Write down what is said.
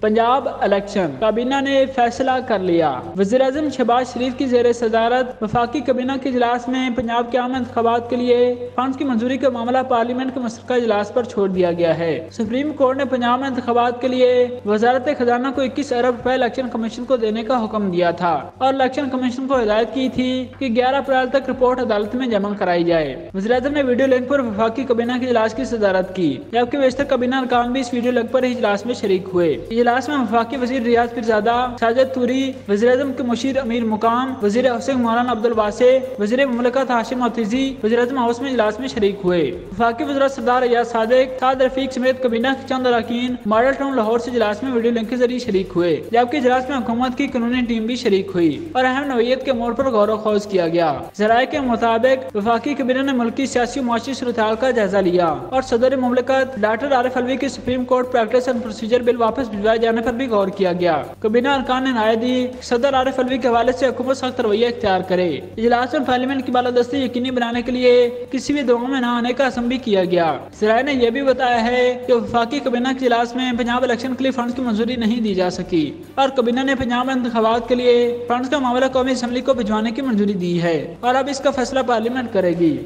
Punjab election काबीना ने फैसला कर लिया। वज़ीर-ए-आज़म शहबाज शरीफ की ज़ेर सदारत वफाकी काबीना के इजलास में पंजाब के आम इंतखाबात के लिए फंड की मंजूरी का मामला पार्लियामेंट के मुश्तरका इजलास पर छोड़ दिया गया है। सुप्रीम कोर्ट ने पंजाब में इंतखाबात के लिए वजारत खजाना को 21 अरब रुपए इलेक्शन कमीशन को देने का हुक्म दिया था और इलेक्शन कमीशन को हिदायत की थी कि 11 अप्रैल तक रिपोर्ट अदालत में जमा कराई जाए। वज़ीर-ए-आज़म ने वीडियो लिंक पर वफाकी काबीना के इजलास की सदारत की, जबकि बेशतर काबीना अरकान भी इस वीडियो लिंक पर इजलास में शरीक हुए। इजलास में वफाकी वज़ीर रियाज पीरज़ादा, साजिद तूरी, वज़ीर-ए-आज़म के मुशीर अमीर मुकाम, वज़ीर हुसैन मौलाना अब्दुल वासे, वज़ीर मुमलिकत हाशिम मोतज़ी वज़ीर-ए-आज़म हाउस में इजलास में शरीक हुए। वफाकी वज़ीर सरदार अयाज सादिक, साद रफीक समेत काबीना के चंद अरकान मॉडल टाउन लाहौर से इजलास में वीडियो लिंक के जरिए शरीक हुए, जबकि इजलास में हुकूमत की कानूनी टीम भी शरीक हुई और अहम नौयत के मोड़ पर गौर खोज किया गया। ज़राए के मुताबिक वफाकी काबीना ने मुल्की सियासी मुआशी सूरत-ए-हाल का जायजा लिया और सदर मुमलिकत डॉक्टर आरिफ अलवी के supreme court practice and procedure bill वापस भिजवाए जाने पर भी गौर किया गया। काबीना अरकान ने राय दी सदर आरिफ अलवी के हवाले से हुकूमत सख्त रवैया इख्तियार करे। इजलास में पार्लियामेंट की बालादस्ती यकीनी बनाने के लिए किसी भी दुआ में न आने का असम भी किया गया। ज़राए ने यह भी बताया है कि वफाकी काबीना के इजलास में पंजाब इलेक्शन के लिए फंड की मंजूरी नहीं दी जा सकी और काबीना ने पंजाब में इंतखाबात के लिए फंड का मामला कौमी असम्बली को भिजवाने की मंजूरी दी है और अब इसका फैसला पार्लियामेंट करेगी।